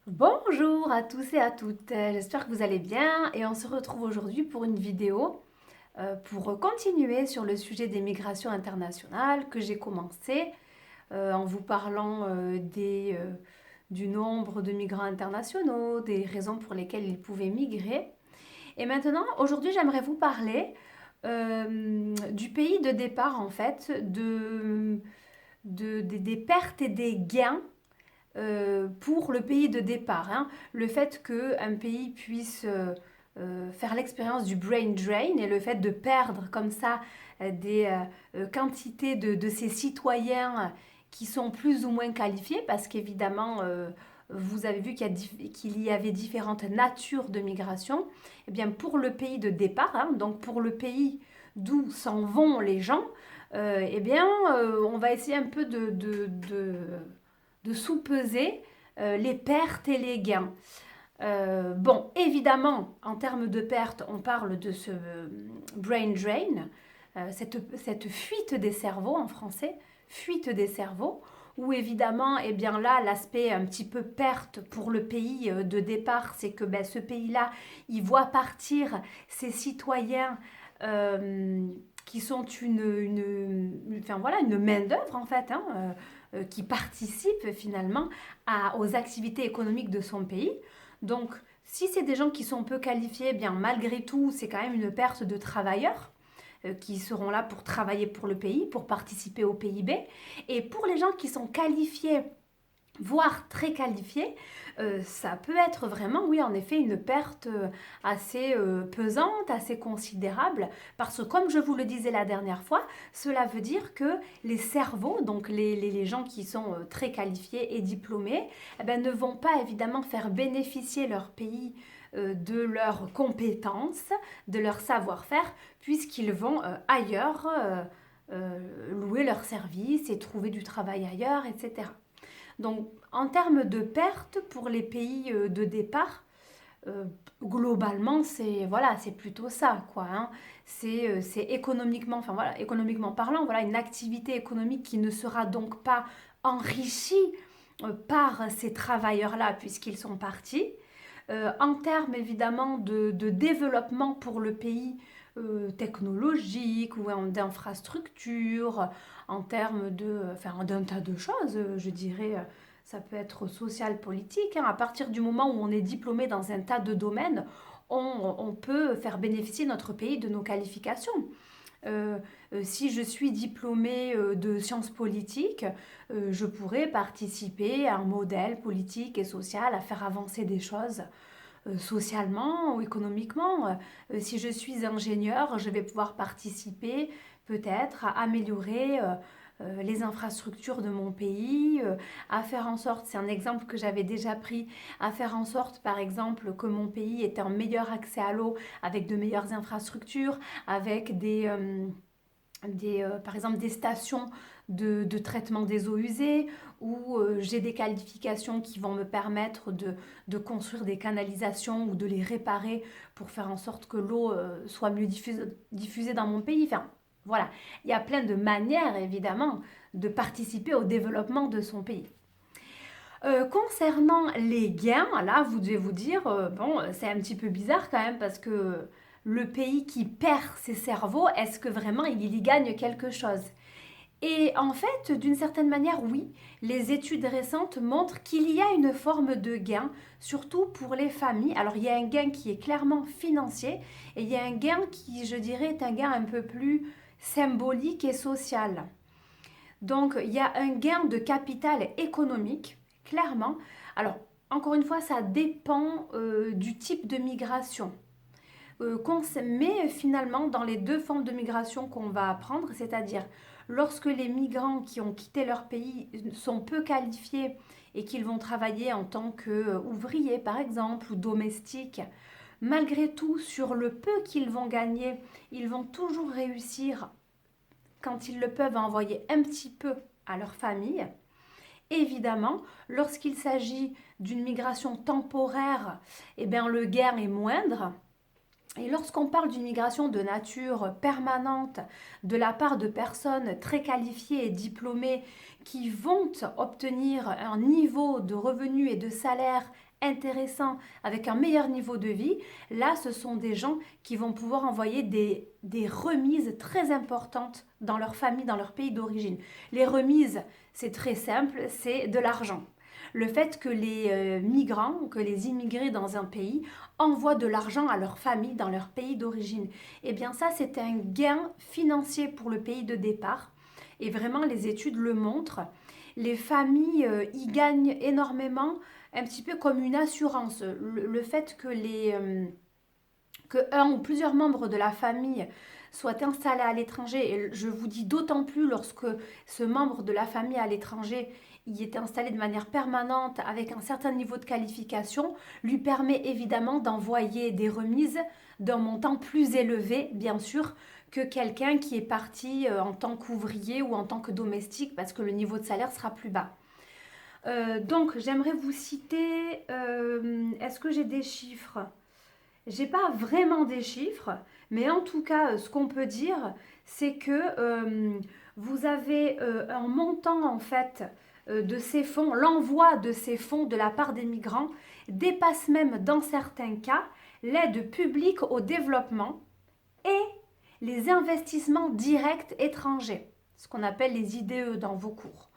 Bonjour à tous et à toutes, j'espère que vous allez bien et on se retrouve aujourd'hui pour une vidéo pour continuer sur le sujet des migrations internationales que j'ai commencé en vous parlant du nombre de migrants internationaux, des raisons pour lesquelles ils pouvaient migrer. Et maintenant, aujourd'hui, j'aimerais vous parler du pays de départ en fait, des pertes et des gains pour le pays de départ, hein. Le fait qu'un pays puisse faire l'expérience du brain drain et le fait de perdre comme ça des quantités de ses citoyens qui sont plus ou moins qualifiés, parce qu'évidemment, vous avez vu qu'il y avait différentes natures de migration. Eh bien, pour le pays de départ, hein, donc pour le pays d'où s'en vont les gens, eh bien, on va essayer un peu de sous-peser les pertes et les gains. Bon, évidemment, en termes de pertes, on parle de ce brain drain, cette fuite des cerveaux en français, fuite des cerveaux, où évidemment, eh bien là, l'aspect un petit peu perte pour le pays de départ, c'est que ben, ce pays-là, il voit partir ses citoyens qui sont enfin, voilà, une main-d'œuvre en fait, hein, qui participent finalement aux activités économiques de son pays. Donc, si c'est des gens qui sont peu qualifiés, bien malgré tout, c'est quand même une perte de travailleurs qui seront là pour travailler pour le pays, pour participer au PIB. Et pour les gens qui sont qualifiés, voire très qualifiés, ça peut être vraiment, oui, en effet, une perte assez pesante, assez considérable, parce que comme je vous le disais la dernière fois, cela veut dire que les cerveaux, donc les gens qui sont très qualifiés et diplômés, eh ben, ne vont pas évidemment faire bénéficier leur pays de leurs compétences, de leur savoir-faire, puisqu'ils vont ailleurs louer leurs services et trouver du travail ailleurs, etc. Donc, en termes de pertes pour les pays de départ, euh, globalement, c'est voilà, c'est plutôt ça, quoi, hein. C'est économiquement, enfin voilà, économiquement parlant, voilà, une activité économique qui ne sera donc pas enrichie par ces travailleurs-là puisqu'ils sont partis. En termes évidemment de développement pour le pays technologique ou d'infrastructure, en termes enfin, d'un tas de choses, je dirais, ça peut être social, politique, hein. À partir du moment où on est diplômé dans un tas de domaines, on peut faire bénéficier notre pays de nos qualifications. Euh, si je suis diplômée de sciences politiques, je pourrais participer à un modèle politique et social, à faire avancer des choses socialement ou économiquement. Si je suis ingénieur, je vais pouvoir participer peut-être à améliorer les infrastructures de mon pays, à faire en sorte, c'est un exemple que j'avais déjà pris, à faire en sorte par exemple que mon pays ait un meilleur accès à l'eau avec de meilleures infrastructures, avec par exemple des stations de traitement des eaux usées, où j'ai des qualifications qui vont me permettre de construire des canalisations ou de les réparer pour faire en sorte que l'eau soit mieux diffusée dans mon pays. Enfin, voilà, il y a plein de manières évidemment de participer au développement de son pays. Concernant les gains, là, vous devez vous dire, bon, c'est un petit peu bizarre quand même parce que le pays qui perd ses cerveaux, est-ce que vraiment il y gagne quelque chose? Et en fait, d'une certaine manière, oui, les études récentes montrent qu'il y a une forme de gain, surtout pour les familles. Alors, il y a un gain qui est clairement financier et il y a un gain qui, je dirais, est un gain un peu plus symbolique et social. Donc, il y a un gain de capital économique, clairement. Alors, encore une fois, ça dépend du type de migration. Mais finalement, dans les deux formes de migration qu'on va apprendre, c'est-à-dire lorsque les migrants qui ont quitté leur pays sont peu qualifiés et qu'ils vont travailler en tant qu'ouvriers, par exemple, ou domestiques, malgré tout, sur le peu qu'ils vont gagner, ils vont toujours réussir, quand ils le peuvent, à envoyer un petit peu à leur famille. Évidemment, lorsqu'il s'agit d'une migration temporaire, eh bien, le gain est moindre. Et lorsqu'on parle d'une migration de nature permanente de la part de personnes très qualifiées et diplômées qui vont obtenir un niveau de revenus et de salaire intéressant, avec un meilleur niveau de vie, là, ce sont des gens qui vont pouvoir envoyer des remises très importantes dans leur famille, dans leur pays d'origine. Les remises, c'est très simple, c'est de l'argent. Le fait que les migrants, que les immigrés dans un pays envoient de l'argent à leur famille dans leur pays d'origine, eh bien ça, c'est un gain financier pour le pays de départ. Et vraiment, les études le montrent. Les familles y gagnent énormément, un petit peu comme une assurance. Le fait que un ou plusieurs membres de la famille soient installés à l'étranger, et je vous dis d'autant plus lorsque ce membre de la famille à l'étranger y est installé de manière permanente avec un certain niveau de qualification, lui permet évidemment d'envoyer des remises d'un montant plus élevé, bien sûr, que quelqu'un qui est parti en tant qu'ouvrier ou en tant que domestique, parce que le niveau de salaire sera plus bas. Donc, j'aimerais vous citer, est-ce que j'ai des chiffres? J'ai pas vraiment des chiffres, mais en tout cas, ce qu'on peut dire, c'est que vous avez un montant en fait de ces fonds, l'envoi de ces fonds de la part des migrants dépasse même dans certains cas l'aide publique au développement et les investissements directs étrangers, ce qu'on appelle les IDE dans vos cours.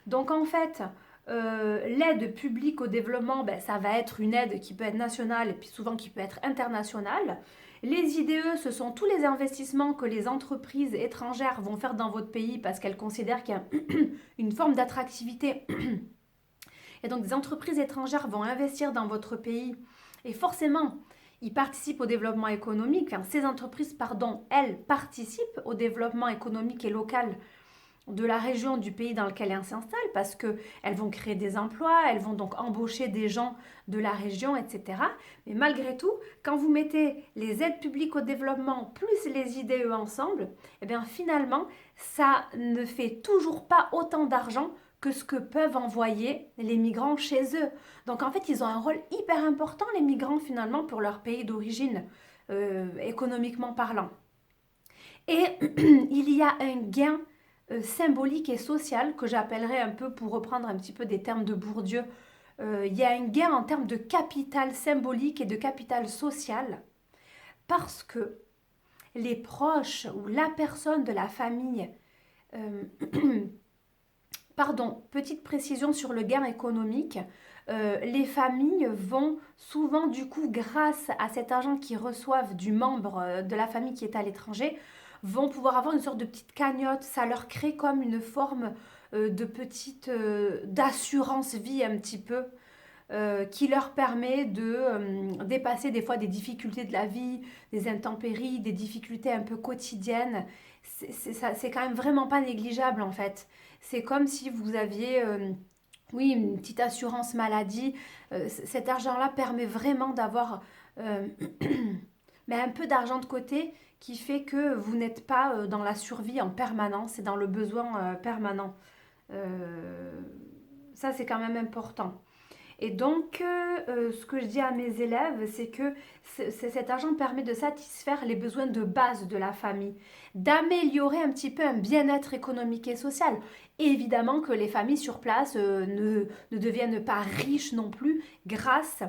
Donc en fait, l'aide publique au développement, ben, ça va être une aide qui peut être nationale et puis souvent qui peut être internationale. Les IDE, ce sont tous les investissements que les entreprises étrangères vont faire dans votre pays parce qu'elles considèrent qu'il y a une forme d'attractivité. Et donc des entreprises étrangères vont investir dans votre pays et forcément, ils participent au développement économique. Enfin, ces entreprises, pardon, elles participent au développement économique et local de la région, du pays dans lequel elles s'installent, parce qu'elles vont créer des emplois, elles vont donc embaucher des gens de la région, etc. Mais malgré tout, quand vous mettez les aides publiques au développement plus les IDE ensemble, eh bien finalement, ça ne fait toujours pas autant d'argent que ce que peuvent envoyer les migrants chez eux. Donc en fait, ils ont un rôle hyper important, les migrants, finalement, pour leur pays d'origine, économiquement parlant. Et il y a un gain symbolique et social que j'appellerais un peu, pour reprendre un petit peu des termes de Bourdieu, il y a un gain en termes de capital symbolique et de capital social parce que les proches ou la personne de la famille, euh, pardon, petite précision sur le gain économique, les familles vont souvent du coup, grâce à cet argent qu'ils reçoivent du membre de la famille qui est à l'étranger, vont pouvoir avoir une sorte de petite cagnotte. Ça leur crée comme une forme de petite d'assurance vie un petit peu, qui leur permet de dépasser des fois des difficultés de la vie, des intempéries, des difficultés un peu quotidiennes. C'est quand même vraiment pas négligeable en fait. C'est comme si vous aviez, oui, une petite assurance maladie. Cet argent-là permet vraiment d'avoir mais un peu d'argent de côté qui fait que vous n'êtes pas dans la survie en permanence et dans le besoin permanent. Euh, Ça, c'est quand même important. Et donc, ce que je dis à mes élèves, c'est que cet argent permet de satisfaire les besoins de base de la famille, d'améliorer un petit peu un bien-être économique et social. Et évidemment que les familles sur place ne deviennent pas riches non plus grâce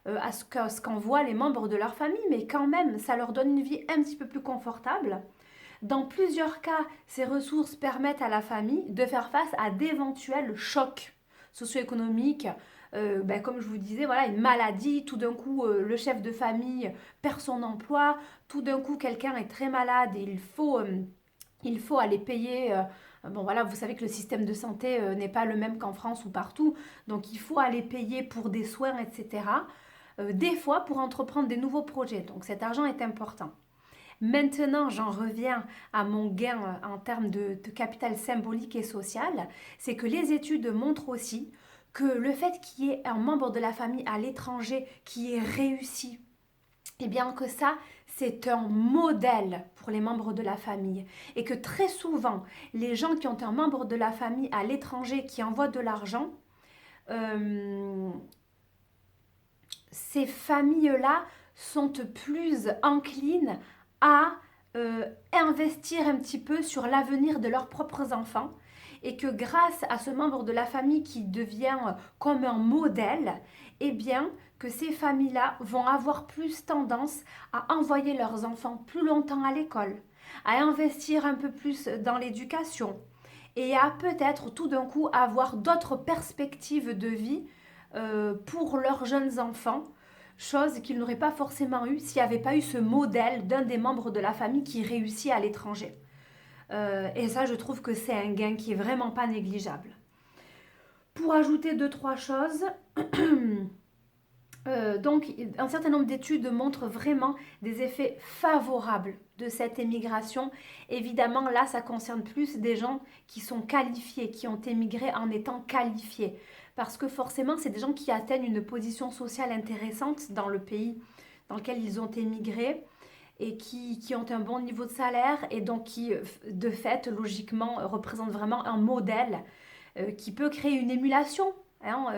à ce qu'envoient les membres de leur famille, mais quand même, ça leur donne une vie un petit peu plus confortable. Dans plusieurs cas, ces ressources permettent à la famille de faire face à d'éventuels chocs socio-économiques, ben, comme je vous disais, voilà, une maladie, tout d'un coup, le chef de famille perd son emploi, tout d'un coup, quelqu'un est très malade et il faut aller payer. Bon, voilà, vous savez que le système de santé n'est pas le même qu'en France ou partout, donc il faut aller payer pour des soins, etc. Des fois, pour entreprendre des nouveaux projets. Donc cet argent est important. Maintenant, j'en reviens à mon gain en termes de capital symbolique et social, c'est que les études montrent aussi que le fait qu'il y ait un membre de la famille à l'étranger qui ait réussi, eh bien que ça, c'est un modèle pour les membres de la famille. Et que très souvent, les gens qui ont un membre de la famille à l'étranger qui envoie de l'argent, euh, ces familles-là sont plus enclines à investir un petit peu sur l'avenir de leurs propres enfants et que grâce à ce membre de la famille qui devient comme un modèle, eh bien que ces familles-là vont avoir plus tendance à envoyer leurs enfants plus longtemps à l'école, à investir un peu plus dans l'éducation et à peut-être tout d'un coup avoir d'autres perspectives de vie pour leurs jeunes enfants, chose qu'ils n'auraient pas forcément eu s'il n'y avait pas eu ce modèle d'un des membres de la famille qui réussit à l'étranger. Et ça, je trouve que c'est un gain qui est vraiment pas négligeable. Pour ajouter deux, trois choses, donc un certain nombre d'études montrent vraiment des effets favorables de cette émigration. Évidemment, là, ça concerne plus des gens qui sont qualifiés, qui ont émigré en étant qualifiés. Parce que forcément, c'est des gens qui atteignent une position sociale intéressante dans le pays dans lequel ils ont émigré et qui ont un bon niveau de salaire et donc qui, de fait, logiquement, représentent vraiment un modèle qui peut créer une émulation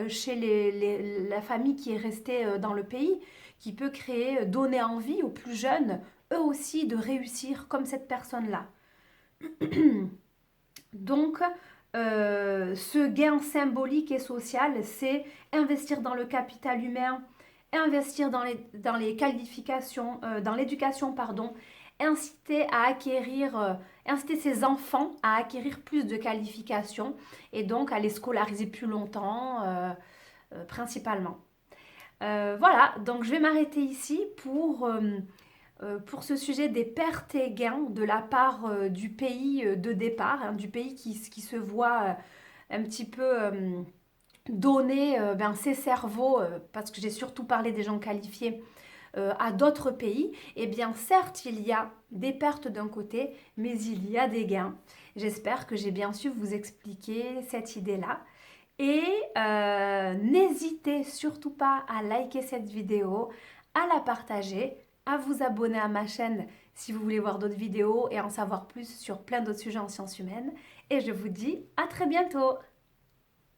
chez la famille qui est restée dans le pays, qui peut créer, donner envie aux plus jeunes, eux aussi, de réussir comme cette personne-là. Donc, ce gain symbolique et social, c'est investir dans le capital humain, investir dans les qualifications, dans l'éducation, pardon, inciter ses enfants à acquérir plus de qualifications et donc à les scolariser plus longtemps, principalement. Voilà, donc je vais m'arrêter ici pour ce sujet des pertes et gains de la part du pays de départ, du pays qui se voit un petit peu donner ses cerveaux, parce que j'ai surtout parlé des gens qualifiés, à d'autres pays. Eh bien, certes, il y a des pertes d'un côté, mais il y a des gains. J'espère que j'ai bien su vous expliquer cette idée-là. Et n'hésitez surtout pas à liker cette vidéo, à la partager, à vous abonner à ma chaîne si vous voulez voir d'autres vidéos et en savoir plus sur plein d'autres sujets en sciences humaines. Et je vous dis à très bientôt!